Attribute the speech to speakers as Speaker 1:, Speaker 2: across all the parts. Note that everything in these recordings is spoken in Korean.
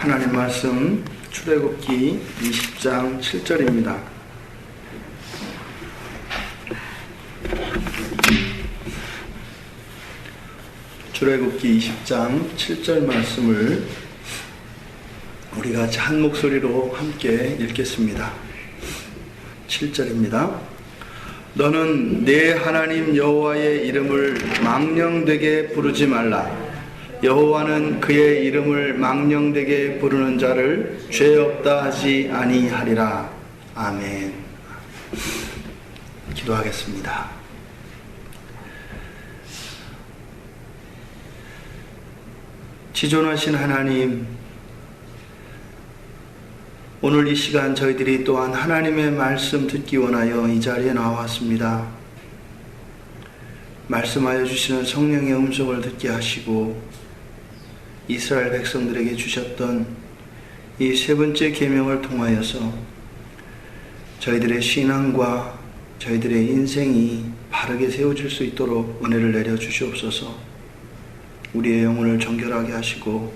Speaker 1: 하나님 말씀 출애굽기 20장 7절입니다. 출애굽기 20장 7절 말씀을 우리 같이 한 목소리로 함께 읽겠습니다. 7절입니다. 너는 내 하나님 여호와의 이름을 망령되게 부르지 말라. 여호와는 그의 이름을 망령되게 부르는 자를 죄 없다 하지 아니하리라. 아멘. 기도하겠습니다. 지존하신 하나님, 오늘 이 시간 저희들이 또한 하나님의 말씀 듣기 원하여 이 자리에 나왔습니다. 말씀하여 주시는 성령의 음성을 듣게 하시고 이스라엘 백성들에게 주셨던 이 세 번째 계명을 통하여서 저희들의 신앙과 저희들의 인생이 바르게 세워질 수 있도록 은혜를 내려 주시옵소서. 우리의 영혼을 정결하게 하시고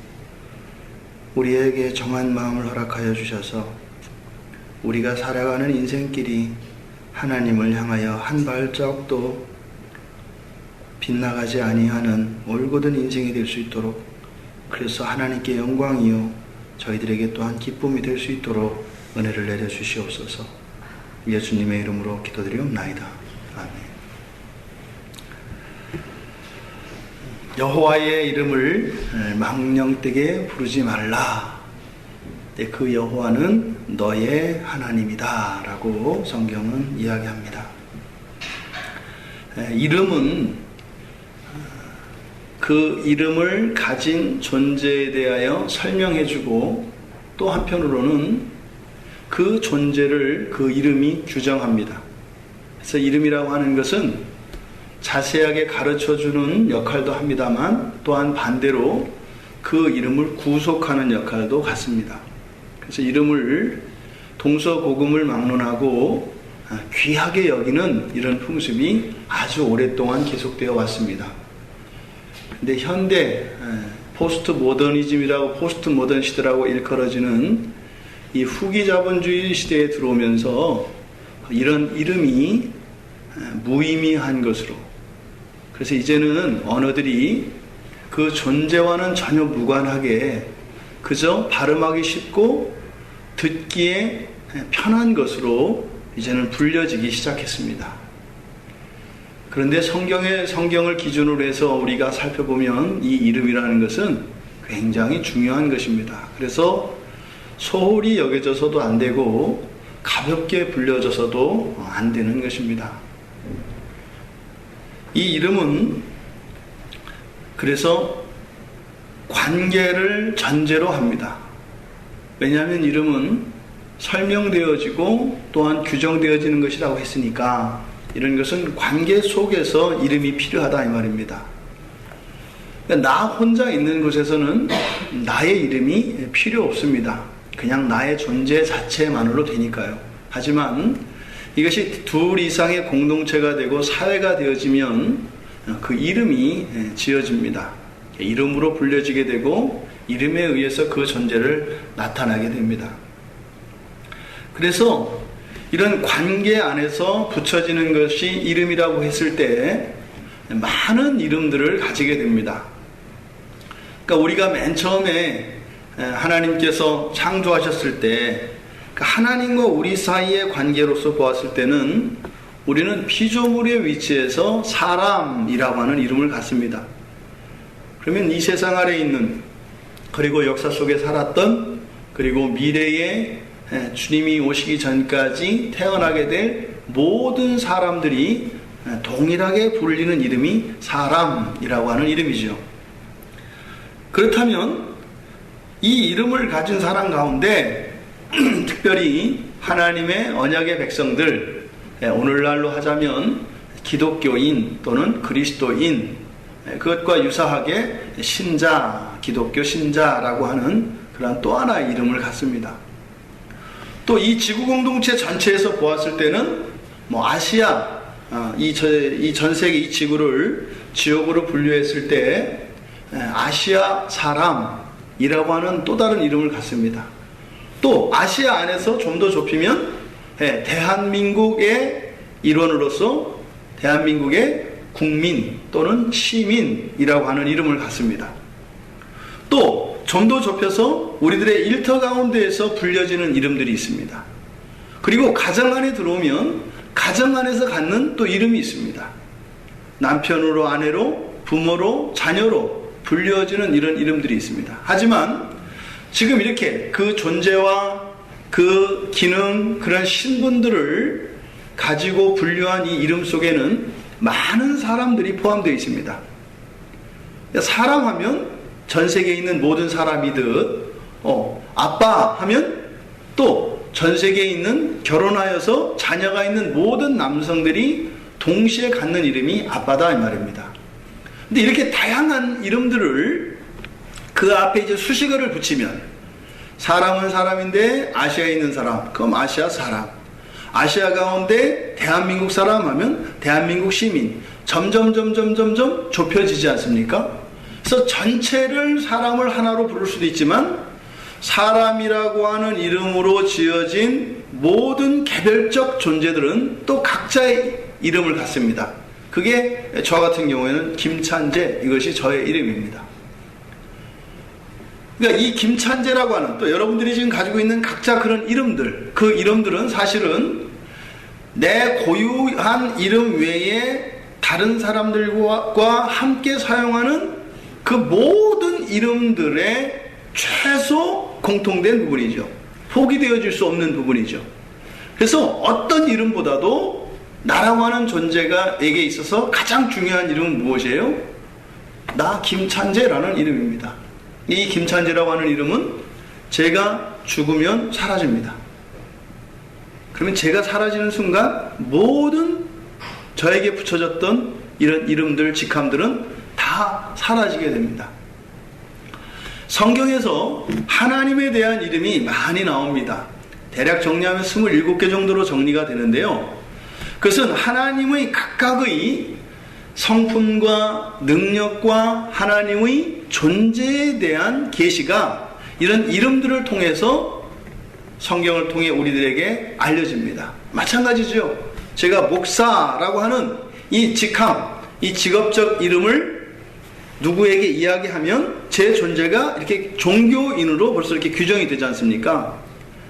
Speaker 1: 우리에게 정한 마음을 허락하여 주셔서 우리가 살아가는 인생길이 하나님을 향하여 한 발자국도 빗나가지 아니하는 올곧은 인생이 될 수 있도록, 그래서 하나님께 영광이요 저희들에게 또한 기쁨이 될 수 있도록 은혜를 내려 주시옵소서. 예수님의 이름으로 기도드리옵나이다. 아멘. 여호와의 이름을 망령되게 부르지 말라. 그 여호와는 너의 하나님이다 라고 성경은 이야기합니다. 이름은 그 이름을 가진 존재에 대하여 설명해주고, 또 한편으로는 그 존재를 그 이름이 규정합니다. 그래서 이름이라고 하는 것은 자세하게 가르쳐주는 역할도 합니다만 또한 반대로 그 이름을 구속하는 역할도 갖습니다. 그래서 이름을 동서고금을 막론하고 귀하게 여기는 이런 풍습이 아주 오랫동안 계속되어 왔습니다. 근데 현대 포스트 모더니즘이라고, 포스트 모던 시대라고 일컬어지는 이 후기 자본주의 시대에 들어오면서 이런 이름이 무의미한 것으로, 그래서 이제는 언어들이 그 존재와는 전혀 무관하게 그저 발음하기 쉽고 듣기에 편한 것으로 이제는 불려지기 시작했습니다. 그런데 성경을 기준으로 해서 우리가 살펴보면 이 이름이라는 것은 굉장히 중요한 것입니다. 그래서 소홀히 여겨져서도 안 되고 가볍게 불려져서도 안 되는 것입니다. 이 이름은 그래서 관계를 전제로 합니다. 왜냐하면 이름은 설명되어지고 또한 규정되어지는 것이라고 했으니까, 이런 것은 관계 속에서 이름이 필요하다 이 말입니다. 그러니까 나 혼자 있는 곳에서는 나의 이름이 필요 없습니다. 그냥 나의 존재 자체만으로 되니까요. 하지만 이것이 둘 이상의 공동체가 되고 사회가 되어지면 그 이름이 지어집니다. 이름으로 불려지게 되고 이름에 의해서 그 존재를 나타나게 됩니다. 그래서 이런 관계 안에서 붙여지는 것이 이름이라고 했을 때 많은 이름들을 가지게 됩니다. 그러니까 우리가 맨 처음에 하나님께서 창조하셨을 때 하나님과 우리 사이의 관계로서 보았을 때는 우리는 피조물의 위치에서 사람이라고 하는 이름을 갖습니다. 그러면 이 세상 아래에 있는, 그리고 역사 속에 살았던, 그리고 미래에 주님이 오시기 전까지 태어나게 될 모든 사람들이 동일하게 불리는 이름이 사람이라고 하는 이름이죠. 그렇다면 이 이름을 가진 사람 가운데 특별히 하나님의 언약의 백성들, 오늘날로 하자면 기독교인 또는 그리스도인, 그것과 유사하게 신자, 기독교 신자라고 하는 그런 또 하나의 이름을 갖습니다. 또 이 지구 공동체 전체에서 보았을 때는 아시아, 이 전 세계 이 지구를 지역으로 분류했을 때 아시아 사람, 이라고 하는 또 다른 이름을 갖습니다. 또 아시아 안에서 좀 더 좁히면 대한민국의 일원으로서 대한민국의 국민 또는 시민이라고 하는 이름을 갖습니다. 또 좀 더 좁혀서 우리들의 일터 가운데에서 불려지는 이름들이 있습니다. 그리고 가정 안에 들어오면 가정 안에서 갖는 또 이름이 있습니다. 남편으로, 아내로, 부모로, 자녀로 불려지는 이런 이름들이 있습니다. 하지만 지금 이렇게 그 존재와 그 기능, 그런 신분들을 가지고 분류한 이 이름 속에는 많은 사람들이 포함되어 있습니다. 사람 하면 전 세계에 있는 모든 사람이듯 아빠 하면 또 전 세계에 있는 결혼하여서 자녀가 있는 모든 남성들이 동시에 갖는 이름이 아빠다 이 말입니다. 근데 이렇게 다양한 이름들을 그 앞에 이제 수식어를 붙이면 사람은 사람인데 아시아에 있는 사람, 그럼 아시아 사람. 아시아 가운데 대한민국 사람 하면 대한민국 시민. 점점 좁혀지지 않습니까? 그래서 전체를 사람을 하나로 부를 수도 있지만 사람이라고 하는 이름으로 지어진 모든 개별적 존재들은 또 각자의 이름을 갖습니다. 그게 저 같은 경우에는 김찬재, 이것이 저의 이름입니다. 그러니까 이 김찬재라고 하는 또 여러분들이 지금 가지고 있는 각자 그런 이름들, 그 이름들은 사실은 내 고유한 이름 외에 다른 사람들과 함께 사용하는 그 모든 이름들의 최소 공통된 부분이죠. 포기되어질 수 없는 부분이죠. 그래서 어떤 이름보다도 나라고 하는 존재가에게 있어서 가장 중요한 이름은 무엇이에요? 나 김찬재라는 이름입니다. 이 김찬재라고 하는 이름은 제가 죽으면 사라집니다. 그러면 제가 사라지는 순간 모든 저에게 붙여졌던 이런 이름들, 직함들은 다 사라지게 됩니다. 성경에서 하나님에 대한 이름이 많이 나옵니다. 대략 정리하면 27개 정도로 정리가 되는데요. 그것은 하나님의 각각의 성품과 능력과 하나님의 존재에 대한 계시가 이런 이름들을 통해서 성경을 통해 우리들에게 알려집니다. 마찬가지죠. 제가 목사라고 하는 이 직함, 이 직업적 이름을 누구에게 이야기하면 제 존재가 이렇게 종교인으로 벌써 이렇게 규정이 되지 않습니까?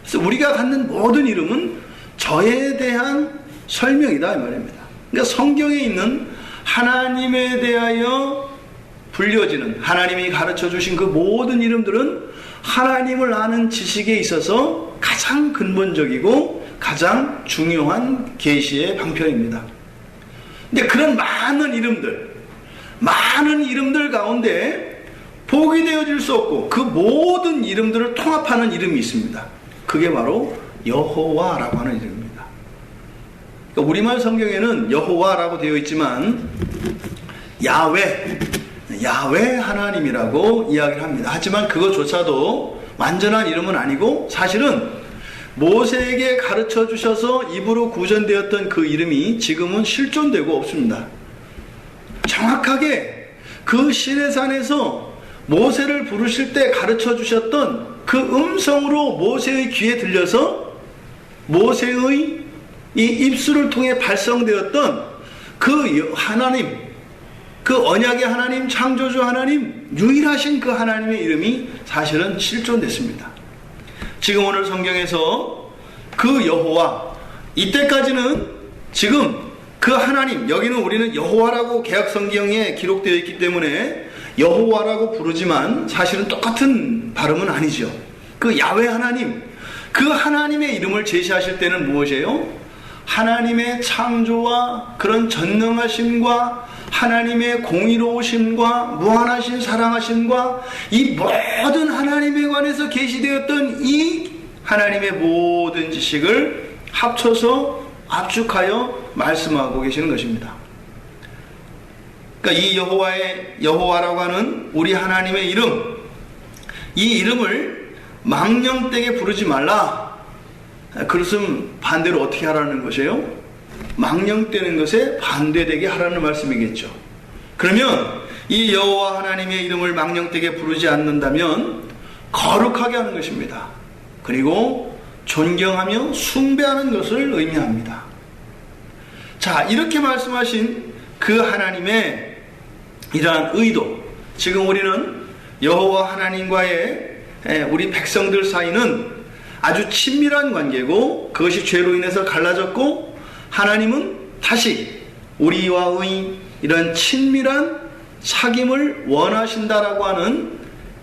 Speaker 1: 그래서 우리가 갖는 모든 이름은 저에 대한 설명이다 이 말입니다. 그러니까 성경에 있는 하나님에 대하여 불려지는 하나님이 가르쳐 주신 그 모든 이름들은 하나님을 아는 지식에 있어서 가장 근본적이고 가장 중요한 계시의 방편입니다. 근데 그런 많은 이름들 가운데 포기되어질 수 없고 그 모든 이름들을 통합하는 이름이 있습니다. 그게 바로 여호와라고 하는 이름입니다. 그러니까 우리말 성경에는 여호와라고 되어 있지만 야훼 하나님이라고 이야기를 합니다. 하지만 그것조차도 완전한 이름은 아니고 사실은 모세에게 가르쳐 주셔서 입으로 구전되었던 그 이름이 지금은 실존되고 없습니다. 정확하게 그 시내산에서 모세를 부르실 때 가르쳐 주셨던 그 음성으로 모세의 귀에 들려서 모세의 이 입술을 통해 발성되었던 그 하나님, 그 언약의 하나님, 창조주 하나님, 유일하신 그 하나님의 이름이 사실은 실존됐습니다. 지금 오늘 성경에서 그 여호와, 이때까지는 지금 그 하나님, 여기는 우리는 여호와라고 개역성경에 기록되어 있기 때문에 여호와라고 부르지만 사실은 똑같은 발음은 아니죠. 그 야훼 하나님, 그 하나님의 이름을 제시하실 때는 무엇이에요? 하나님의 창조와 그런 전능하심과 하나님의 공의로우심과 무한하신 사랑하심과 이 모든 하나님에 관해서 계시되었던 이 하나님의 모든 지식을 합쳐서 압축하여 말씀하고 계시는 것입니다. 그러니까 이 여호와라고 하는 우리 하나님의 이름, 이 이름을 망령되게 부르지 말라. 그것은 반대로 어떻게 하라는 것이에요? 망령되는 것에 반대되게 하라는 말씀이겠죠. 그러면 이 여호와 하나님의 이름을 망령되게 부르지 않는다면 거룩하게 하는 것입니다. 그리고 존경하며 숭배하는 것을 의미합니다. 자, 이렇게 말씀하신 그 하나님의 이러한 의도, 지금 우리는 여호와 하나님과의 우리 백성들 사이는 아주 친밀한 관계고, 그것이 죄로 인해서 갈라졌고, 하나님은 다시 우리와의 이런 친밀한 사귐을 원하신다라고 하는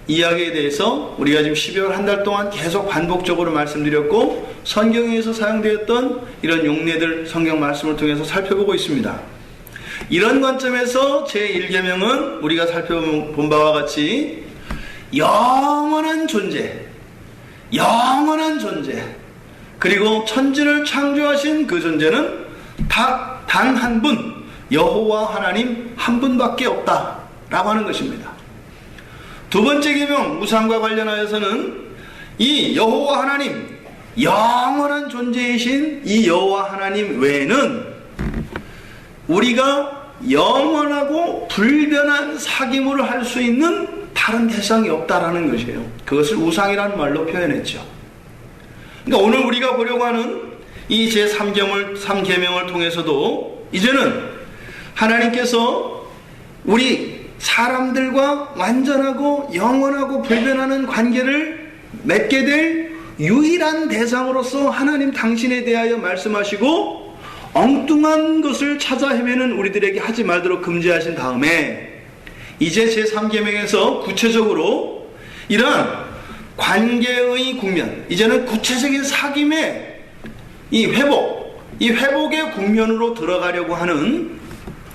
Speaker 1: 이야기에 대해서 우리가 지금 12월 한 달 동안 계속 반복적으로 말씀드렸고, 성경에서 사용되었던 이런 용례들 성경 말씀을 통해서 살펴보고 있습니다. 이런 관점에서 제1계명은 우리가 살펴본 바와 같이 영원한 존재, 그리고 천지를 창조하신 그 존재는 단 한 분, 여호와 하나님 한 분밖에 없다라고 하는 것입니다. 두 번째 계명 우상과 관련하여서는 이 여호와 하나님, 영원한 존재이신 이 여호와 하나님 외에는 우리가 영원하고 불변한 사귐을 할 수 있는 다른 대상이 없다라는 것이에요. 그것을 우상이라는 말로 표현했죠. 그러니까 오늘 우리가 보려고 하는 이 제3계명을 통해서도 이제는 하나님께서 우리 사람들과 완전하고 영원하고 불변하는 관계를 맺게 될 유일한 대상으로서 하나님 당신에 대하여 말씀하시고, 엉뚱한 것을 찾아 헤매는 우리들에게 하지 말도록 금지하신 다음에 이제 제3계명에서 구체적으로 이러한 관계의 국면, 이제는 구체적인 사귐의 이 회복의 국면으로 들어가려고 하는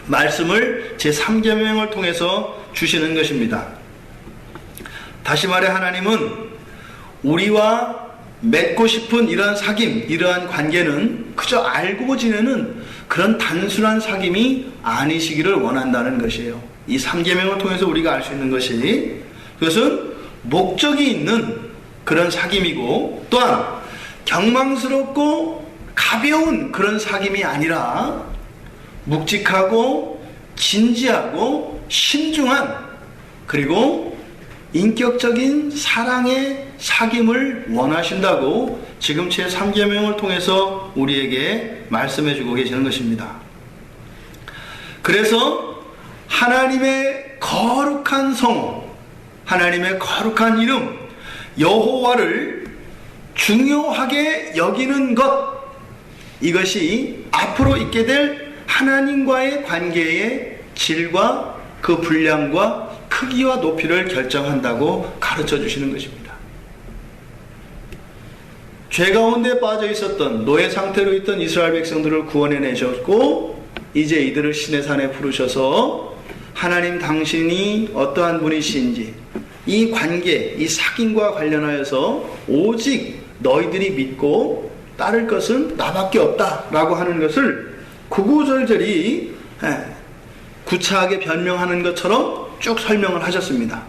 Speaker 1: 말씀을 제3계명을 통해서 주시는 것입니다. 다시 말해 하나님은 우리와 맺고 싶은 이러한 사귐, 이러한 관계는 그저 알고 지내는 그런 단순한 사귐이 아니시기를 원한다는 것이에요. 이 3계명을 통해서 우리가 알 수 있는 것이, 그것은 목적이 있는 그런 사귐이고, 또한 경망스럽고 가벼운 그런 사귐이 아니라 묵직하고 진지하고 신중한, 그리고 인격적인 사랑의 사귐을 원하신다고 지금 제3계명을 통해서 우리에게 말씀해 주고 계시는 것입니다. 그래서 하나님의 거룩한 성호, 하나님의 거룩한 이름 여호와를 중요하게 여기는 것, 이것이 앞으로 있게 될 하나님과의 관계의 질과 그 분량과 크기와 높이를 결정한다고 가르쳐 주시는 것입니다. 죄 가운데 빠져 있었던 노예 상태로 있던 이스라엘 백성들을 구원해 내셨고, 이제 이들을 신의 산에 부르셔서 하나님 당신이 어떠한 분이신지, 이 관계, 이 사귐과 관련하여서 오직 너희들이 믿고 따를 것은 나밖에 없다라고 하는 것을 구구절절히 구차하게 변명하는 것처럼 쭉 설명을 하셨습니다.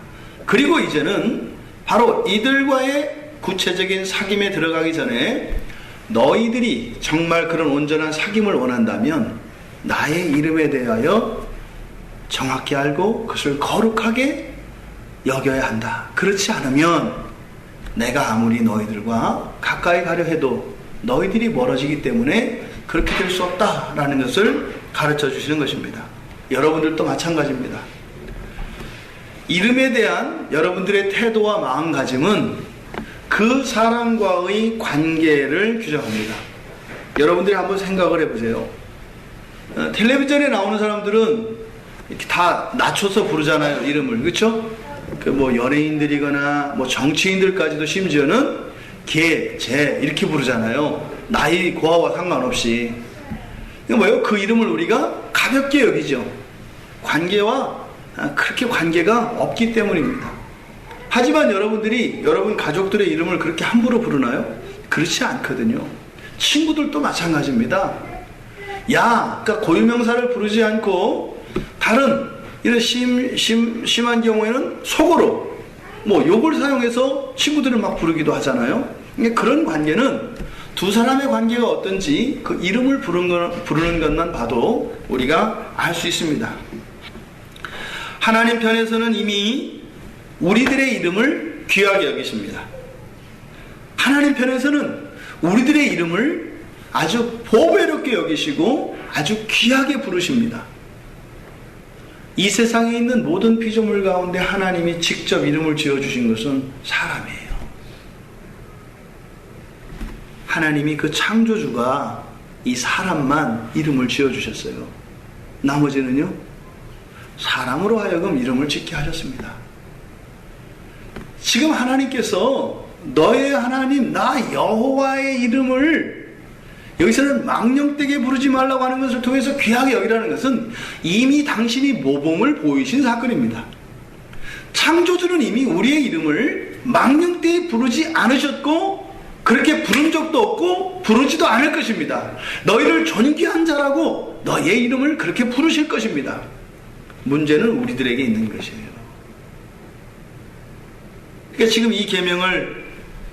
Speaker 1: 그리고 이제는 바로 이들과의 구체적인 사귐에 들어가기 전에 너희들이 정말 그런 온전한 사귐을 원한다면 나의 이름에 대하여 정확히 알고 그것을 거룩하게 여겨야 한다. 그렇지 않으면 내가 아무리 너희들과 가까이 가려 해도 너희들이 멀어지기 때문에 그렇게 될 수 없다라는 것을 가르쳐 주시는 것입니다. 여러분들도 마찬가지입니다. 이름에 대한 여러분들의 태도와 마음가짐은 그 사람과의 관계를 규정합니다. 여러분들이 한번 생각을 해보세요. 텔레비전에 나오는 사람들은 이렇게 다 낮춰서 부르잖아요, 이름을. 그렇죠? 뭐 연예인들이거나 뭐 정치인들까지도 심지어는 개, 제 이렇게 부르잖아요. 나이 고하와 상관없이. 이거 뭐예요? 그 이름을 우리가 가볍게 여기죠. 관계와 그렇게 관계가 없기 때문입니다. 하지만 여러분들이 여러분 가족들의 이름을 그렇게 함부로 부르나요? 그렇지 않거든요. 친구들도 마찬가지입니다. 야, 그러니까 고유명사를 부르지 않고 다른 이런 심한 경우에는 속어로 뭐 욕을 사용해서 친구들을 막 부르기도 하잖아요. 그런 관계는 두 사람의 관계가 어떤지 그 이름을 부르는 것만 봐도 우리가 알 수 있습니다. 하나님 편에서는 이미 우리들의 이름을 귀하게 여기십니다. 하나님 편에서는 우리들의 이름을 아주 보배롭게 여기시고 아주 귀하게 부르십니다. 이 세상에 있는 모든 피조물 가운데 하나님이 직접 이름을 지어주신 것은 사람이에요. 하나님이 그 창조주가 이 사람만 이름을 지어주셨어요. 나머지는요, 사람으로 하여금 이름을 짓게 하셨습니다. 지금 하나님께서 너의 하나님 나 여호와의 이름을 여기서는 망령되게 부르지 말라고 하는 것을 통해서 귀하게 여기라는 것은 이미 당신이 모범을 보이신 사건입니다. 창조주는 이미 우리의 이름을 망령되게 부르지 않으셨고 그렇게 부른 적도 없고 부르지도 않을 것입니다. 너희를 존귀한 자라고 너의 이름을 그렇게 부르실 것입니다. 문제는 우리들에게 있는 것이에요. 그러니까 지금 이 계명을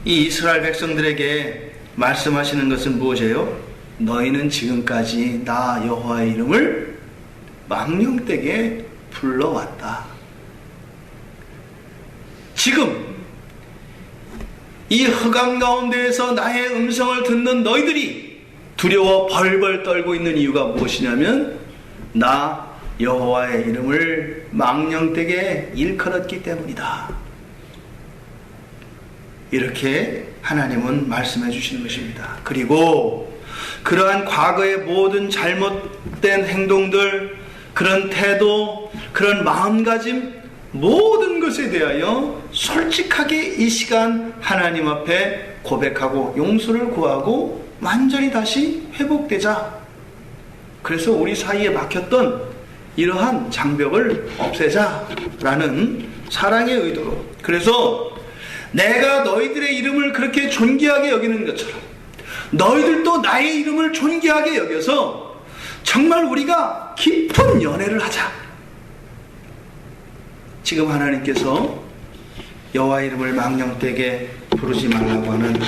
Speaker 1: 이 이스라엘 백성들에게 말씀하시는 것은 무엇이에요? 너희는 지금까지 나 여호와의 이름을 망령되게 불러왔다. 지금 이 흑암 가운데에서 나의 음성을 듣는 너희들이 두려워 벌벌 떨고 있는 이유가 무엇이냐면 나 여호와의 이름을 망령되게 일컬었기 때문이다. 이렇게 하나님은 말씀해 주시는 것입니다. 그리고 그러한 과거의 모든 잘못된 행동들, 그런 태도, 그런 마음가짐 모든 것에 대하여 솔직하게 이 시간 하나님 앞에 고백하고 용서를 구하고 완전히 다시 회복되자. 그래서 우리 사이에 막혔던 이러한 장벽을 없애자라는 사랑의 의도로, 그래서 내가 너희들의 이름을 그렇게 존귀하게 여기는 것처럼 너희들도 나의 이름을 존귀하게 여겨서 정말 우리가 깊은 연애를 하자. 지금 하나님께서 여호와 이름을 망령되게 부르지 말라고 하는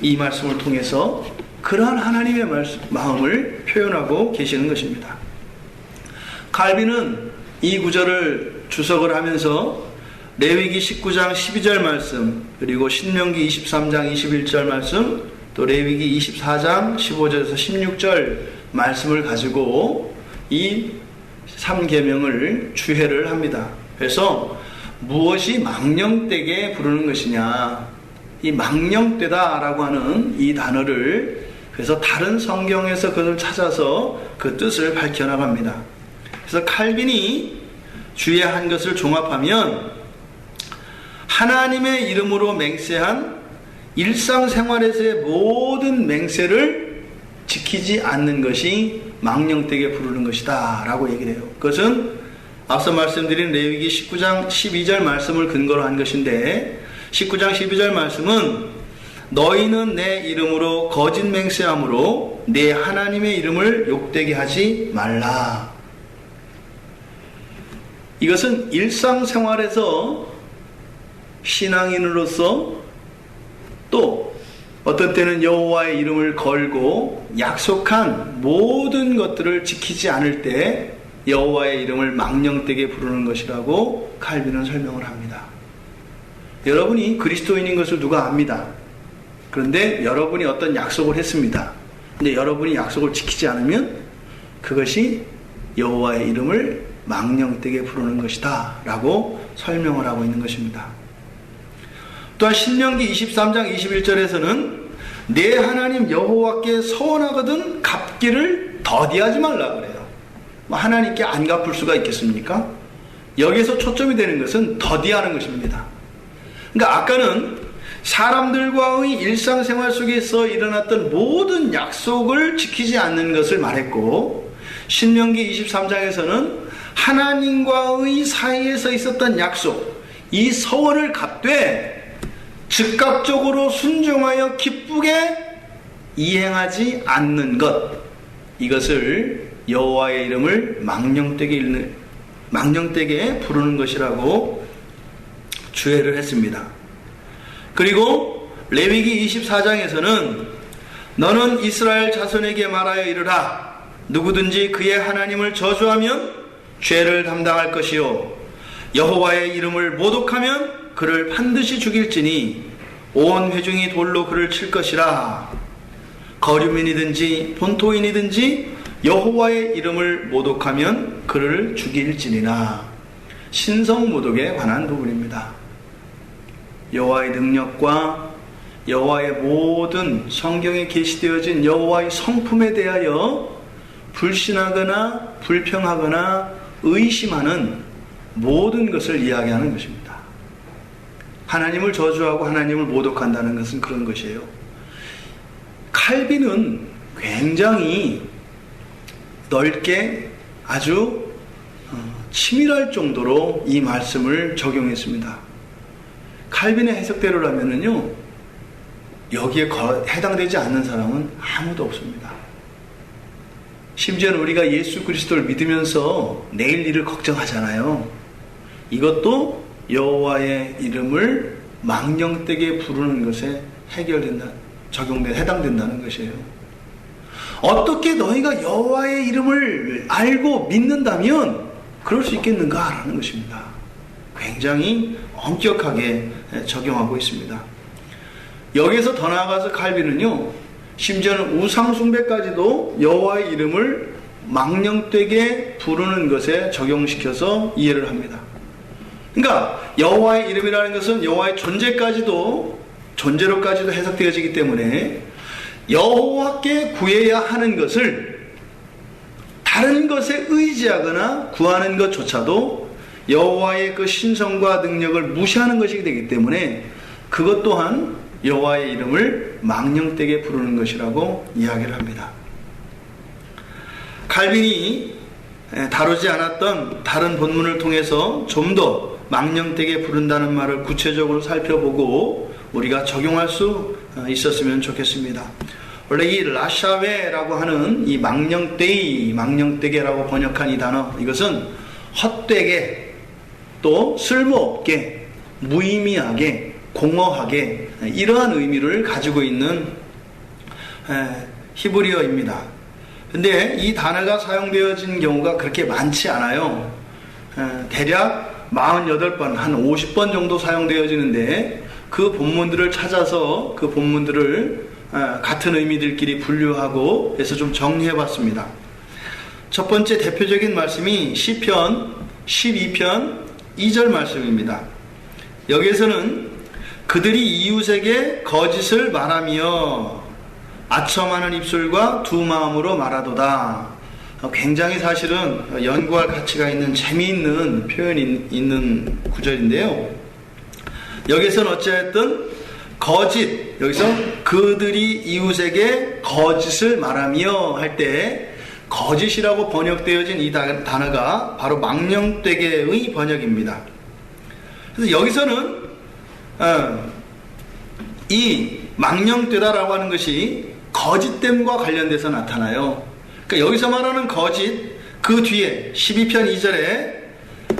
Speaker 1: 이 말씀을 통해서 그러한 하나님의 마음을 표현하고 계시는 것입니다. 칼빈은 이 구절을 주석을 하면서 레위기 19장 12절 말씀, 그리고 신명기 23장 21절 말씀, 또 레위기 24장 15절에서 16절 말씀을 가지고 이 3계명을 주해를 합니다. 그래서 무엇이 망령되게 부르는 것이냐, 이 망령되다라고 하는 이 단어를 그래서 다른 성경에서 그것을 찾아서 그 뜻을 밝혀나갑니다. 그래서 칼빈이 주해한 것을 종합하면 하나님의 이름으로 맹세한 일상생활에서의 모든 맹세를 지키지 않는 것이 망령되게 부르는 것이다 라고 얘기를 해요. 그것은 앞서 말씀드린 레위기 19장 12절 말씀을 근거로 한 것인데, 19장 12절 말씀은 너희는 내 이름으로 거짓 맹세함으로 내 하나님의 이름을 욕되게 하지 말라. 이것은 일상생활에서 신앙인으로서 또 어떤 때는 여호와의 이름을 걸고 약속한 모든 것들을 지키지 않을 때 여호와의 이름을 망령되게 부르는 것이라고 칼빈은 설명을 합니다. 여러분이 그리스도인인 것을 누가 압니다. 그런데 여러분이 어떤 약속을 했습니다. 근데 여러분이 약속을 지키지 않으면 그것이 여호와의 이름을 망령되게 부르는 것이다 라고 설명을 하고 있는 것입니다. 또한 신명기 23장 21절에서는 내 하나님 여호와께 서원하거든 갚기를 더디하지 말라 그래요. 하나님께 안 갚을 수가 있겠습니까? 여기에서 초점이 되는 것은 더디하는 것입니다. 그러니까 아까는 사람들과의 일상생활 속에서 일어났던 모든 약속을 지키지 않는 것을 말했고, 신명기 23장에서는 하나님과의 사이에서 있었던 약속, 이 서원을 갚되 즉각적으로 순종하여 기쁘게 이행하지 않는 것, 이것을 여호와의 이름을 망령되게 부르는 것이라고 주해를 했습니다. 그리고 레위기 24장에서는 너는 이스라엘 자손에게 말하여 이르라. 누구든지 그의 하나님을 저주하면 죄를 담당할 것이요 여호와의 이름을 모독하면 그를 반드시 죽일지니 온 회중이 돌로 그를 칠 것이라. 거류민이든지 본토인이든지 여호와의 이름을 모독하면 그를 죽일지니라. 신성 모독에 관한 부분입니다. 여호와의 능력과 여호와의 모든 성경에 게시되어진 여호와의 성품에 대하여 불신하거나 불평하거나 의심하는 모든 것을 이야기하는 것입니다. 하나님을 저주하고 하나님을 모독한다는 것은 그런 것이에요. 칼빈은 굉장히 넓게 아주 치밀할 정도로 이 말씀을 적용했습니다. 칼빈의 해석대로라면요, 여기에 해당되지 않는 사람은 아무도 없습니다. 심지어는 우리가 예수 그리스도를 믿으면서 내일 일을 걱정하잖아요. 이것도 여호와의 이름을 망령되게 부르는 것에 해당된다는 것이에요. 어떻게 너희가 여호와의 이름을 알고 믿는다면 그럴 수 있겠는가라는 것입니다. 굉장히 엄격하게 적용하고 있습니다. 여기에서 더 나아가서 칼빈은요, 심지어는 우상숭배까지도 여호와의 이름을 망령되게 부르는 것에 적용시켜서 이해를 합니다. 그러니까 여호와의 이름이라는 것은 여호와의 존재로까지도 해석되어지기 때문에 여호와께 구해야 하는 것을 다른 것에 의지하거나 구하는 것조차도 여호와의 그 신성과 능력을 무시하는 것이기 되기 때문에 그것 또한 여호와의 이름을 망령되게 부르는 것이라고 이야기를 합니다. 칼빈이 다루지 않았던 다른 본문을 통해서 좀 더 망령되게 부른다는 말을 구체적으로 살펴보고 우리가 적용할 수 있었으면 좋겠습니다. 원래 이 라샤웨라고 하는 이 망령되게라고 번역한 이 단어, 이것은 헛되게, 또 쓸모없게, 무의미하게, 공허하게, 이러한 의미를 가지고 있는 히브리어입니다. 근데 이 단어가 사용되어진 경우가 그렇게 많지 않아요. 대략 48번, 한 50번 정도 사용되어지는데 그 본문들을 찾아서 그 본문들을 같은 의미들끼리 분류하고 해서 좀 정리해봤습니다. 첫 번째 대표적인 말씀이 시편 12편 2절 말씀입니다. 여기에서는 그들이 이웃에게 거짓을 말하며 아첨하는 입술과 두 마음으로 말하도다. 굉장히 사실은 연구할 가치가 있는 재미있는 표현이 있는 구절인데요. 여기서는 어찌됐든 거짓, 여기서 그들이 이웃에게 거짓을 말하며 할 때 거짓이라고 번역되어진 이 단어가 바로 망령되게의 번역입니다. 그래서 여기서는 이 망령되다라고 하는 것이 거짓됨과 관련돼서 나타나요. 그러니까 여기서 말하는 거짓, 그 뒤에 12편 2절에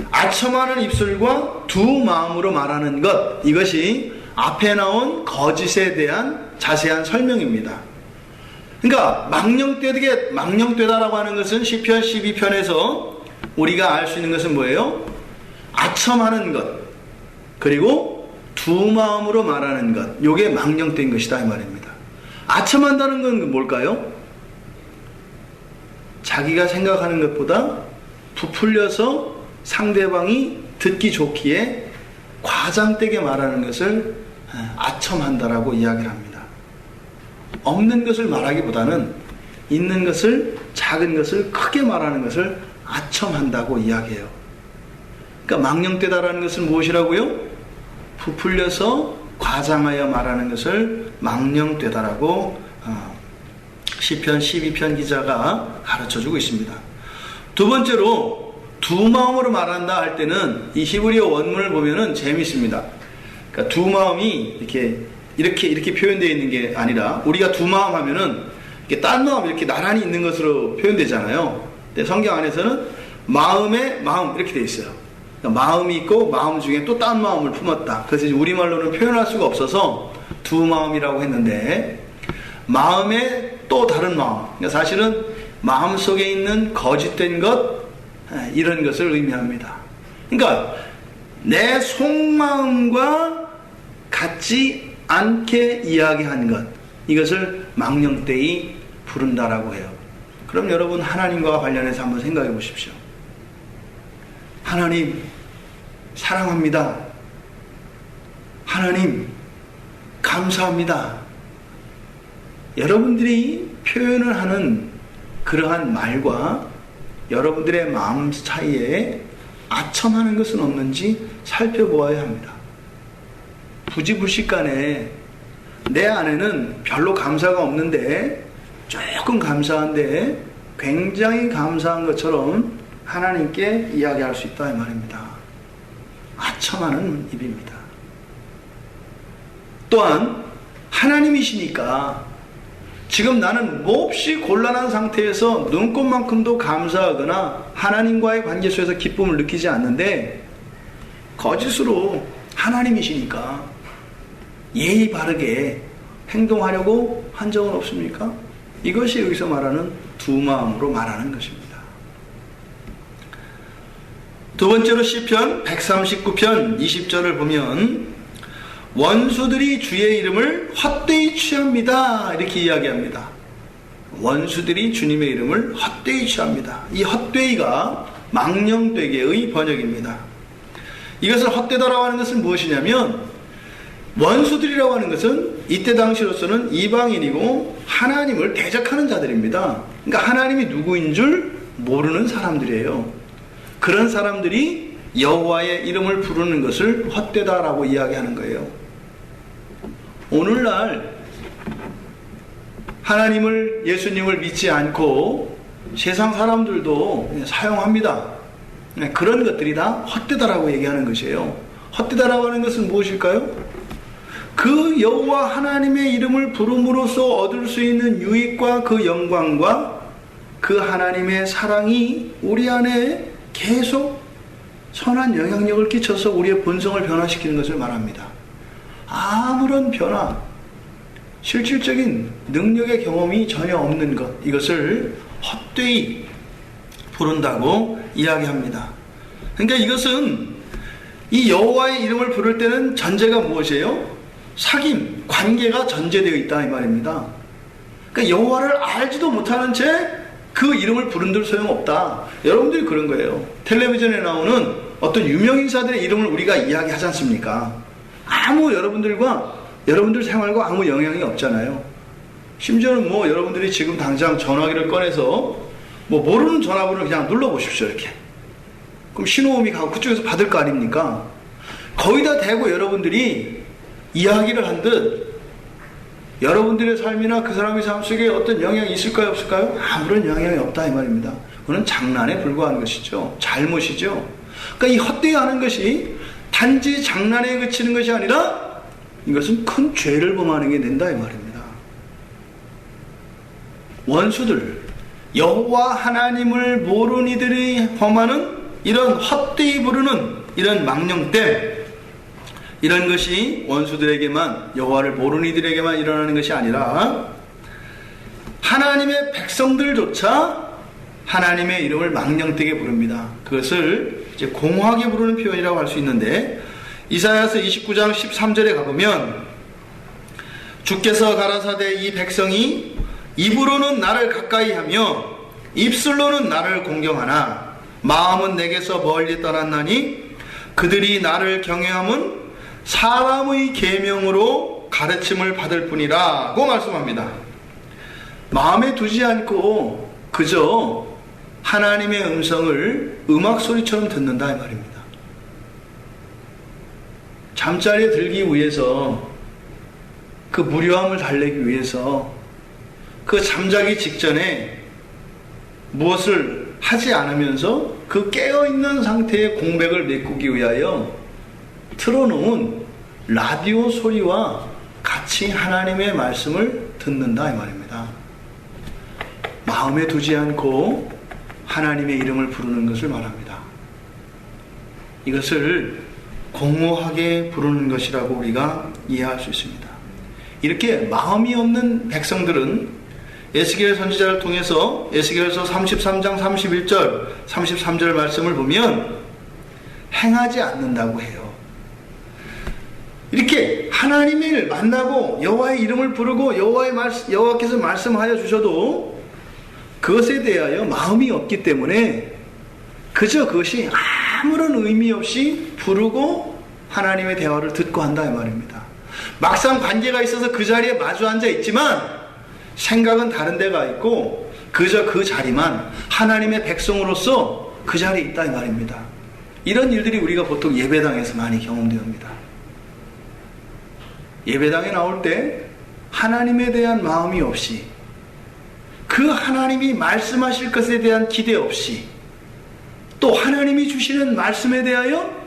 Speaker 1: 아첨하는 입술과 두 마음으로 말하는 것, 이것이 앞에 나온 거짓에 대한 자세한 설명입니다. 그러니까 망령되다라고 하는 것은 시편 12편에서 우리가 알 수 있는 것은 뭐예요? 아첨하는 것, 그리고 두 마음으로 말하는 것, 이게 망령된 것이다 이 말입니다. 아첨한다는 건 뭘까요? 자기가 생각하는 것보다 부풀려서 상대방이 듣기 좋기에 과장되게 말하는 것을 아첨한다라고 이야기를 합니다. 없는 것을 말하기보다는 있는 것을, 작은 것을 크게 말하는 것을 아첨한다고 이야기해요. 그러니까 망령되다라는 것은 무엇이라고요? 부풀려서 과장하여 말하는 것을 망령되다라고 시편 12편 기자가 가르쳐주고 있습니다. 두 번째로 두 마음으로 말한다 할 때는 이 히브리어 원문을 보면은 재미있습니다. 그러니까 두 마음이 이렇게 표현되어 있는 게 아니라, 우리가 두 마음 하면은 이렇게 딴 마음 이렇게 나란히 있는 것으로 표현되잖아요. 근데 성경 안에서는 마음에 마음 이렇게 되어 있어요. 그러니까 마음이 있고 마음 중에 또 딴 마음을 품었다. 그래서 우리말로는 표현할 수가 없어서 두 마음이라고 했는데, 마음에 또 다른 마음, 그러니까 사실은 마음 속에 있는 거짓된 것, 이런 것을 의미합니다. 그러니까 내 속마음과 같지 않게 이야기한 것, 이것을 망령되이 부른다라고 해요. 그럼 여러분 하나님과 관련해서 한번 생각해 보십시오. 하나님 사랑합니다. 하나님 감사합니다. 여러분들이 표현을 하는 그러한 말과 여러분들의 마음 사이에 아첨하는 것은 없는지 살펴보아야 합니다. 부지불식간에 내 안에는 별로 감사가 없는데 조금 감사한데 굉장히 감사한 것처럼 하나님께 이야기할 수 있다 이 말입니다. 아첨하는 입입니다. 또한 하나님이시니까 지금 나는 몹시 곤란한 상태에서 눈꽃만큼도 감사하거나 하나님과의 관계 속에서 기쁨을 느끼지 않는데 거짓으로 하나님이시니까 예의 바르게 행동하려고 한 적은 없습니까? 이것이 여기서 말하는 두 마음으로 말하는 것입니다. 두 번째로 시편 139편 20절을 보면 원수들이 주의 이름을 헛되이 취합니다. 이렇게 이야기합니다. 원수들이 주님의 이름을 헛되이 취합니다. 이 헛되이가 망령되게의 번역입니다. 이것을 헛되다라고 하는 것은 무엇이냐면 원수들이라고 하는 것은 이때 당시로서는 이방인이고 하나님을 대적하는 자들입니다. 그러니까 하나님이 누구인 줄 모르는 사람들이에요. 그런 사람들이 여호와의 이름을 부르는 것을 헛되다라고 이야기하는 거예요. 오늘날 하나님을 예수님을 믿지 않고 세상 사람들도 사용합니다. 그런 것들이 다 헛되다라고 얘기하는 것이에요. 헛되다라고 하는 것은 무엇일까요? 그 여호와 하나님의 이름을 부름으로써 얻을 수 있는 유익과 그 영광과 그 하나님의 사랑이 우리 안에 계속 선한 영향력을 끼쳐서 우리의 본성을 변화시키는 것을 말합니다. 아무런 변화, 실질적인 능력의 경험이 전혀 없는 것, 이것을 헛되이 부른다고 이야기합니다. 그러니까 이것은 이 여호와의 이름을 부를 때는 전제가 무엇이에요? 사귐, 관계가 전제되어 있다 이 말입니다. 그러니까 여호와를 알지도 못하는 채 그 이름을 부른들 소용없다. 여러분들이 그런 거예요. 텔레비전에 나오는 어떤 유명인사들의 이름을 우리가 이야기하지 않습니까? 아무 여러분들 생활과 아무 영향이 없잖아요. 심지어는 여러분들이 지금 당장 전화기를 꺼내서 모르는 전화번호를 그냥 눌러보십시오. 이렇게. 그럼 신호음이 가고 그쪽에서 받을 거 아닙니까? 거기다 대고 여러분들이 이야기를 한 듯 여러분들의 삶이나 그 사람의 삶 속에 어떤 영향이 있을까요? 없을까요? 아무런 영향이 없다 이 말입니다. 그건 장난에 불과한 것이죠. 잘못이죠. 그러니까 이 헛되이 하는 것이 단지 장난에 그치는 것이 아니라 이것은 큰 죄를 범하는 게 된다 이 말입니다. 원수들, 여호와 하나님을 모르는 이들이 범하는 이런 헛되이 부르는 이런 망령됨, 이런 것이 원수들에게만, 여호와를 모르는 이들에게만 일어나는 것이 아니라 하나님의 백성들조차 하나님의 이름을 망령되게 부릅니다. 그것을 이제 공허하게 부르는 표현이라고 할 수 있는데, 이사야서 29장 13절에 가보면 주께서 가라사대 이 백성이 입으로는 나를 가까이 하며 입술로는 나를 공경하나 마음은 내게서 멀리 떠났나니 그들이 나를 경외함은 사람의 계명으로 가르침을 받을 뿐이라고 말씀합니다. 마음에 두지 않고 그저 하나님의 음성을 음악 소리처럼 듣는다 이 말입니다. 잠자리에 들기 위해서, 그 무료함을 달래기 위해서 그 잠자기 직전에 무엇을 하지 않으면서 그 깨어있는 상태의 공백을 메꾸기 위하여 틀어놓은 라디오 소리와 같이 하나님의 말씀을 듣는다 이 말입니다. 마음에 두지 않고 하나님의 이름을 부르는 것을 말합니다. 이것을 공허하게 부르는 것이라고 우리가 이해할 수 있습니다. 이렇게 마음이 없는 백성들은 에스겔 선지자를 통해서 에스겔서 33장 31절 33절 말씀을 보면 행하지 않는다고 해요. 이렇게 하나님을 만나고 여호와의 이름을 부르고 여호와께서 말씀하여 주셔도 그것에 대하여 마음이 없기 때문에 그저 그것이 아무런 의미 없이 부르고 하나님의 대화를 듣고 한다 이 말입니다. 막상 관계가 있어서 그 자리에 마주 앉아 있지만 생각은 다른 데가 있고 그저 그 자리만 하나님의 백성으로서 그 자리에 있다 이 말입니다. 이런 일들이 우리가 보통 예배당에서 많이 경험됩니다. 예배당에 나올 때 하나님에 대한 마음이 없이 그 하나님이 말씀하실 것에 대한 기대 없이 또 하나님이 주시는 말씀에 대하여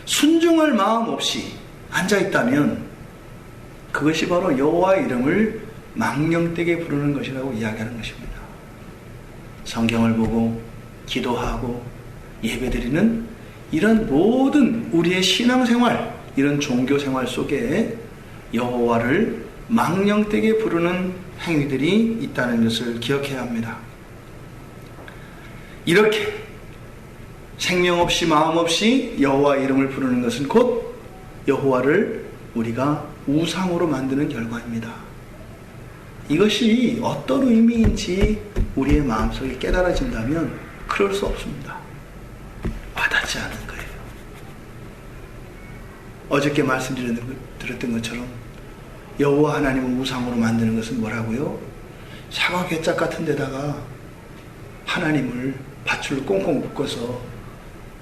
Speaker 1: 순종할 마음 없이 앉아있다면 그것이 바로 여호와의 이름을 망령되게 부르는 것이라고 이야기하는 것입니다. 성경을 보고 기도하고 예배드리는 이런 모든 우리의 신앙생활, 이런 종교생활 속에 여호와를 망령되게 부르는 행위들이 있다는 것을 기억해야 합니다. 이렇게 생명 없이 마음 없이 여호와 이름을 부르는 것은 곧 여호와를 우리가 우상으로 만드는 결과입니다. 이것이 어떤 의미인지 우리의 마음속에 깨달아진다면 그럴 수 없습니다. 와닿지 않은 거예요. 어저께 말씀드렸던 것처럼 여호와 하나님을 우상으로 만드는 것은 뭐라고요? 사과 괴짝 같은 데다가 하나님을 밧줄로 꽁꽁 묶어서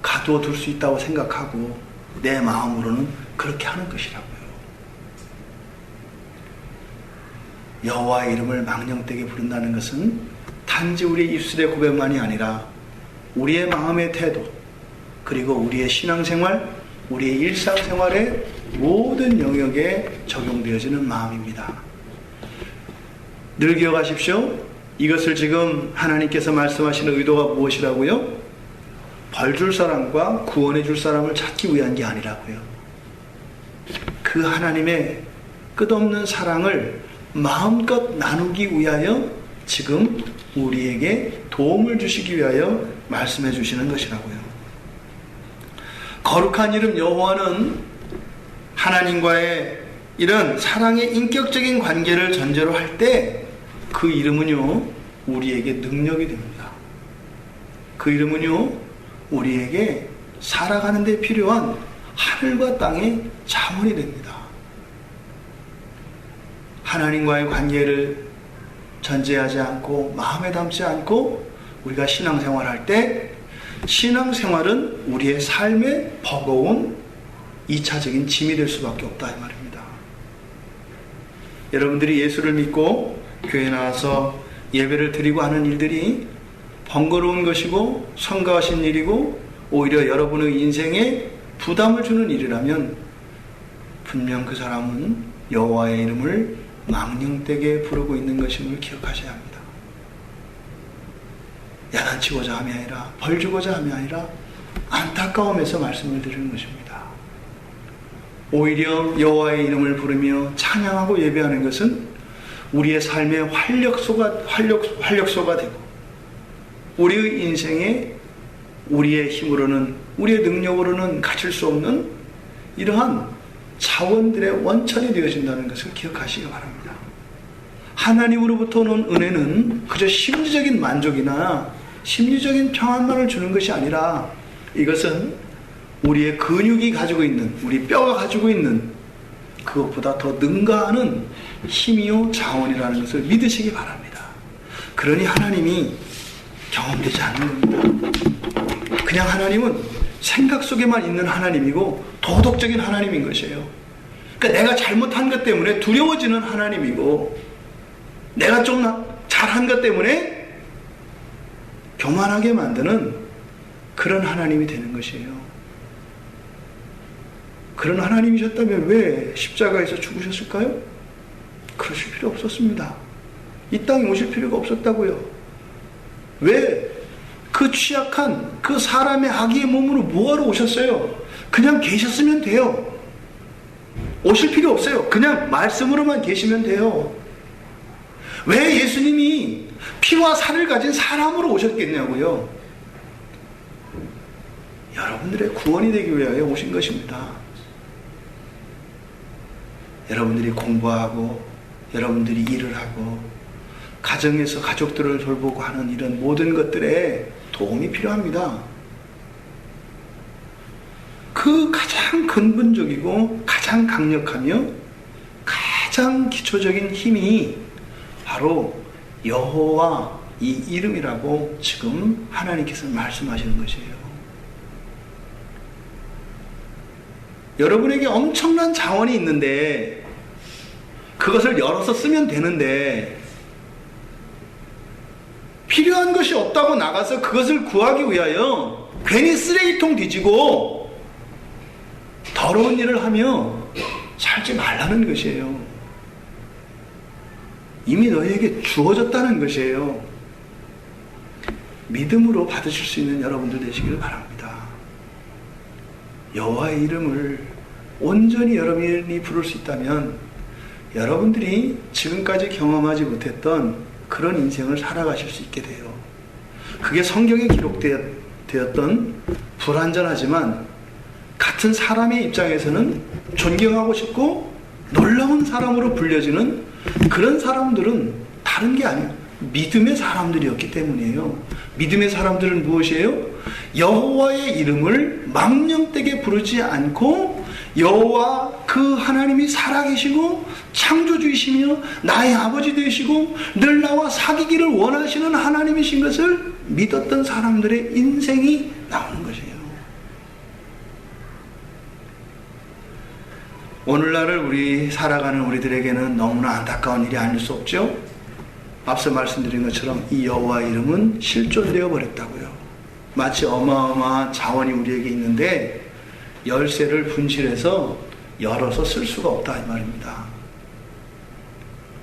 Speaker 1: 가두어 둘 수 있다고 생각하고 내 마음으로는 그렇게 하는 것이라고요. 여호와의 이름을 망령되게 부른다는 것은 단지 우리의 입술의 고백만이 아니라 우리의 마음의 태도, 그리고 우리의 신앙생활, 우리의 일상생활의 모든 영역에 적용되어지는 마음입니다. 늘 기억하십시오. 이것을 지금 하나님께서 말씀하시는 의도가 무엇이라고요? 벌 줄 사람과 구원해 줄 사람을 찾기 위한 게 아니라고요. 그 하나님의 끝없는 사랑을 마음껏 나누기 위하여 지금 우리에게 도움을 주시기 위하여 말씀해 주시는 것이라고요. 거룩한 이름 여호와는 하나님과의 이런 사랑의 인격적인 관계를 전제로 할 때 그 이름은요 우리에게 능력이 됩니다. 그 이름은요 우리에게 살아가는 데 필요한 하늘과 땅의 자원이 됩니다. 하나님과의 관계를 전제하지 않고 마음에 담지 않고 우리가 신앙생활할 때 신앙생활은 우리의 삶에 버거운 2차적인 짐이 될 수밖에 없다 이 말입니다. 여러분들이 예수를 믿고 교회에 나와서 예배를 드리고 하는 일들이 번거로운 것이고 성가하신 일이고 오히려 여러분의 인생에 부담을 주는 일이라면 분명 그 사람은 여호와의 이름을 망령되게 부르고 있는 것임을 기억하셔야 합니다. 야단치고자 함이 아니라 벌 주고자 함이 아니라 안타까움에서 말씀을 드리는 것입니다. 오히려 여호와의 이름을 부르며 찬양하고 예배하는 것은 우리의 삶의 활력소가 되고 우리의 인생에 우리의 힘으로는 우리의 능력으로는 갖출 수 없는 이러한 자원들의 원천이 되어진다는 것을 기억하시기 바랍니다. 하나님으로부터 오는 은혜는 그저 심리적인 만족이나 심리적인 평안만을 주는 것이 아니라 이것은 우리의 근육이 가지고 있는, 우리 뼈가 가지고 있는 그것보다 더 능가하는 힘이요 자원이라는 것을 믿으시기 바랍니다. 그러니 하나님이 경험되지 않는 겁니다. 그냥 하나님은 생각 속에만 있는 하나님이고 도덕적인 하나님인 것이에요. 그러니까 내가 잘못한 것 때문에 두려워지는 하나님이고 내가 좀 잘한 것 때문에 교만하게 만드는 그런 하나님이 되는 것이에요. 그런 하나님이셨다면 왜 십자가에서 죽으셨을까요? 그러실 필요 없었습니다. 이 땅에 오실 필요가 없었다고요. 왜 그 취약한 그 사람의 아기의 몸으로 뭐하러 오셨어요? 그냥 계셨으면 돼요. 오실 필요 없어요. 그냥 말씀으로만 계시면 돼요. 왜 예수님이 피와 살을 가진 사람으로 오셨겠냐고요? 여러분 여러분들의 구원이 되기 위하여 오신 것입니다. 여러분들이 공부하고 여러분들이 일을 하고 가정에서 가족들을 돌보고 하는 이런 모든 것들에 도움이 필요합니다. 그 가장 근본적이고 가장 강력하며 가장 기초적인 힘이 바로 여호와 이 이름이라고 지금 하나님께서 말씀하시는 것이에요. 여러분에게 엄청난 자원이 있는데 그것을 열어서 쓰면 되는데 필요한 것이 없다고 나가서 그것을 구하기 위하여 괜히 쓰레기통 뒤지고 더러운 일을 하며 살지 말라는 것이에요. 이미 너희에게 주어졌다는 것이에요. 믿음으로 받으실 수 있는 여러분들 되시길 바랍니다. 여호와의 이름을 온전히 여러분이 부를 수 있다면 여러분들이 지금까지 경험하지 못했던 그런 인생을 살아가실 수 있게 돼요. 그게 성경에 기록되었던 불완전하지만 같은 사람의 입장에서는 존경하고 싶고 놀라운 사람으로 불려지는 그런 사람들은 다른 게 아니에요. 믿음의 사람들이었기 때문이에요. 믿음의 사람들은 무엇이에요? 여호와의 이름을 망령되게 부르지 않고 여호와 그 하나님이 살아계시고 창조주이시며 나의 아버지 되시고 늘 나와 사귀기를 원하시는 하나님이신 것을 믿었던 사람들의 인생이 나오는 것이에요. 오늘날을 우리 살아가는 우리들에게는 너무나 안타까운 일이 아닐 수 없죠. 앞서 말씀드린 것처럼 이 여호와의 이름은 실존되어 버렸다고요. 마치 어마어마한 자원이 우리에게 있는데 열쇠를 분실해서 열어서 쓸 수가 없다 이 말입니다.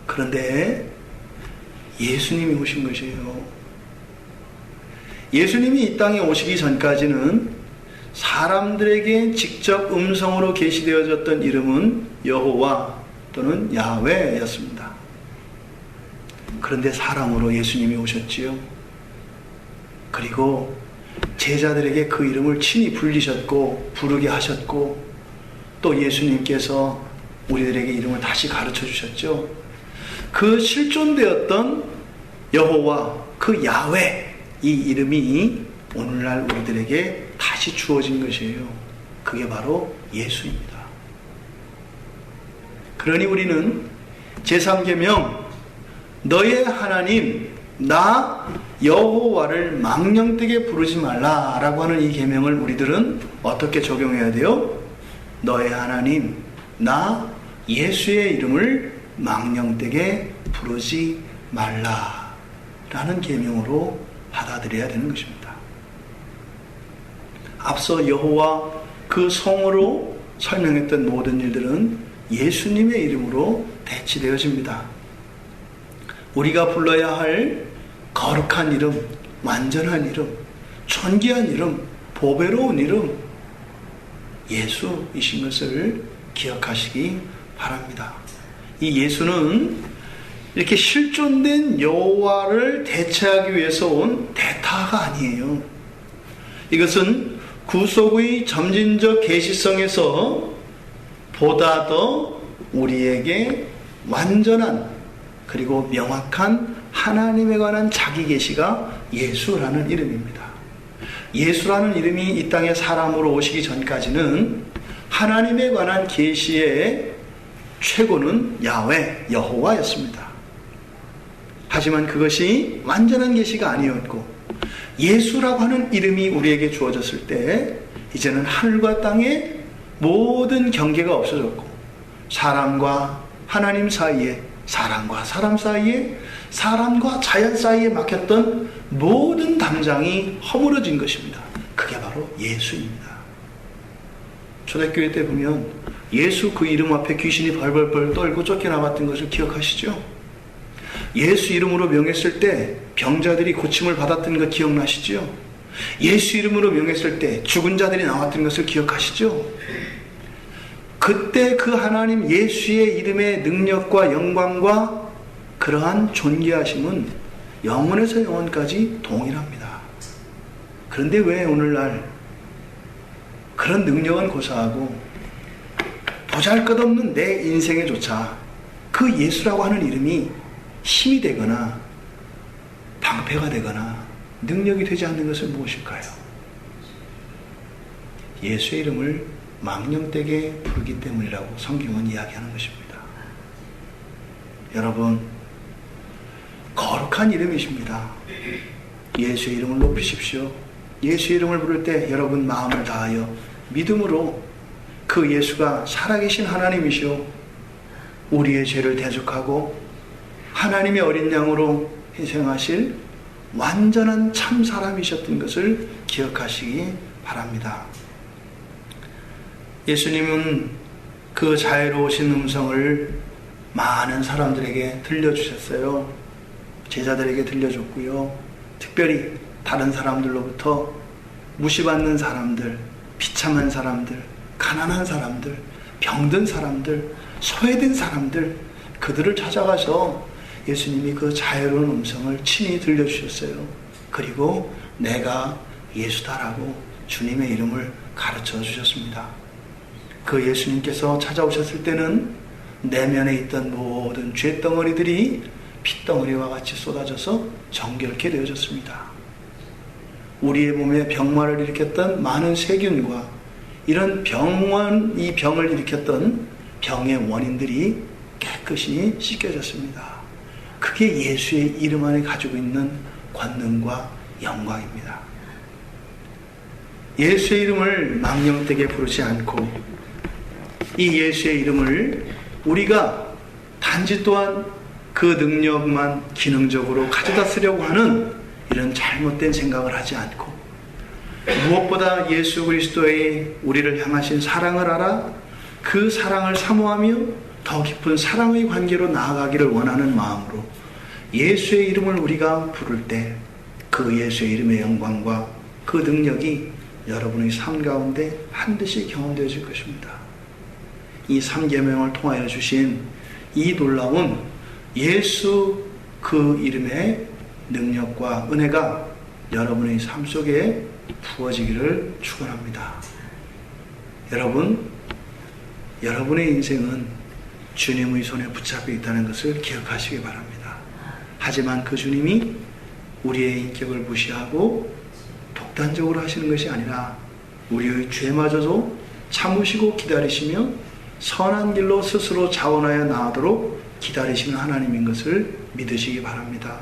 Speaker 1: 그런데 예수님이 오신 것이에요. 예수님이 이 땅에 오시기 전까지는 사람들에게 직접 음성으로 계시되어졌던 이름은 여호와 또는 야훼였습니다. 그런데 사람으로 예수님이 오셨지요. 그리고 제자들에게 그 이름을 친히 불리셨고 부르게 하셨고 또 예수님께서 우리들에게 이름을 다시 가르쳐 주셨죠. 그 실존되었던 여호와 그 야훼 이 이름이 오늘날 우리들에게 다시 주어진 것이에요. 그게 바로 예수입니다. 그러니 우리는 제3계명 너의 하나님 나 여호와를 망령되게 부르지 말라라고 하는 이 계명을 우리들은 어떻게 적용해야 돼요? 너의 하나님 나 예수의 이름을 망령되게 부르지 말라라는 계명으로 받아들여야 되는 것입니다. 앞서 여호와 그 성으로 설명했던 모든 일들은 예수님의 이름으로 대치되어집니다. 우리가 불러야 할 거룩한 이름, 완전한 이름, 존귀한 이름, 보배로운 이름 예수이신 것을 기억하시기 바랍니다. 이 예수는 이렇게 실존된 여호와를 대체하기 위해서 온 대타가 아니에요. 이것은 구속의 점진적 계시성에서 보다 더 우리에게 완전한 그리고 명확한 하나님에 관한 자기 계시가 예수라는 이름입니다. 예수라는 이름이 이 땅에 사람으로 오시기 전까지는 하나님에 관한 계시의 최고는 야훼, 여호와였습니다. 하지만 그것이 완전한 계시가 아니었고 예수라고 하는 이름이 우리에게 주어졌을 때 이제는 하늘과 땅의 모든 경계가 없어졌고 사람과 하나님 사이에 사람과 사람 사이에 사람과 자연 사이에 막혔던 모든 담장이 허물어진 것입니다. 그게 바로 예수입니다. 초대교회 때 보면 예수 그 이름 앞에 귀신이 벌벌벌 떨고 쫓겨나갔던 것을 기억하시죠? 예수 이름으로 명했을 때 병자들이 고침을 받았던 것 기억나시죠? 예수 이름으로 명했을 때 죽은 자들이 나왔던 것을 기억하시죠? 그때 그 하나님 예수의 이름의 능력과 영광과 그러한 존귀하심은 영원에서 영원까지 동일합니다. 그런데 왜 오늘날 그런 능력은 고사하고 보잘것없는 내 인생에조차 그 예수라고 하는 이름이 힘이 되거나 방패가 되거나 능력이 되지 않는 것은 무엇일까요? 예수의 이름을 망령되게 부르기 때문이라고 성경은 이야기하는 것입니다. 여러분, 거룩한 이름이십니다. 예수의 이름을 높이십시오. 예수의 이름을 부를 때 여러분 마음을 다하여 믿음으로 그 예수가 살아계신 하나님이시오, 우리의 죄를 대속하고 하나님의 어린 양으로 희생하실 완전한 참 사람이셨던 것을 기억하시기 바랍니다. 예수님은 그 자애로우신 음성을 많은 사람들에게 들려주셨어요. 제자들에게 들려줬고요. 특별히 다른 사람들로부터 무시받는 사람들, 비참한 사람들, 가난한 사람들, 병든 사람들, 소외된 사람들, 그들을 찾아가서 예수님이 그 자유로운 음성을 친히 들려주셨어요. 그리고 내가 예수다라고 주님의 이름을 가르쳐 주셨습니다. 그 예수님께서 찾아오셨을 때는 내면에 있던 모든 죄덩어리들이 핏덩어리와 같이 쏟아져서 정결케 되어졌습니다. 우리의 몸에 병마를 일으켰던 많은 세균과 이런 이 병을 일으켰던 병의 원인들이 깨끗이 씻겨졌습니다. 그게 예수의 이름 안에 가지고 있는 권능과 영광입니다. 예수의 이름을 망령되게 부르지 않고 이 예수의 이름을 우리가 단지 또한 그 능력만 기능적으로 가져다 쓰려고 하는 이런 잘못된 생각을 하지 않고 무엇보다 예수 그리스도의 우리를 향하신 사랑을 알아 그 사랑을 사모하며 더 깊은 사랑의 관계로 나아가기를 원하는 마음으로 예수의 이름을 우리가 부를 때 그 예수의 이름의 영광과 그 능력이 여러분의 삶 가운데 반드시 경험되어질 것입니다. 이 3계명을 통하여 주신 이 놀라운 예수 그 이름의 능력과 은혜가 여러분의 삶 속에 부어지기를 축원합니다. 여러분, 여러분의 인생은 주님의 손에 붙잡혀 있다는 것을 기억하시기 바랍니다. 하지만 그 주님이 우리의 인격을 무시하고 독단적으로 하시는 것이 아니라 우리의 죄마저도 참으시고 기다리시며 선한 길로 스스로 자원하여 나아도록 기다리시는 하나님인 것을 믿으시기 바랍니다.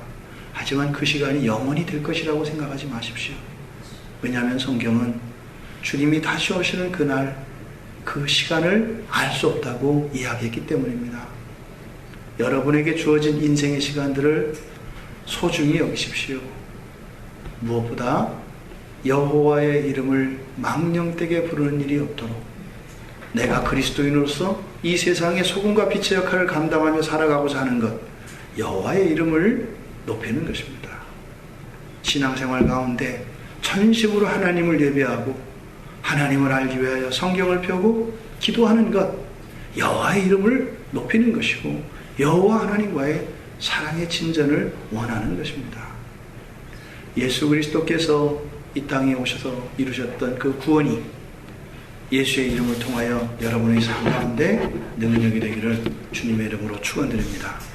Speaker 1: 하지만 그 시간이 영원히 될 것이라고 생각하지 마십시오. 왜냐하면 성경은 주님이 다시 오시는 그날 그 시간을 알 수 없다고 이야기했기 때문입니다. 여러분에게 주어진 인생의 시간들을 소중히 여기십시오. 무엇보다 여호와의 이름을 망령되게 부르는 일이 없도록 내가 그리스도인으로서 이 세상의 소금과 빛의 역할을 감당하며 살아가고자 하는 것, 여호와의 이름을 높이는 것입니다. 신앙생활 가운데 전심으로 하나님을 예배하고 하나님을 알기 위하여 성경을 펴고 기도하는 것, 여호와의 이름을 높이는 것이고 여호와 하나님과의 사랑의 친전을 원하는 것입니다. 예수 그리스도께서 이 땅에 오셔서 이루셨던 그 구원이 예수의 이름을 통하여 여러분의 삶 가운데 능력이 되기를 주님의 이름으로 축원드립니다.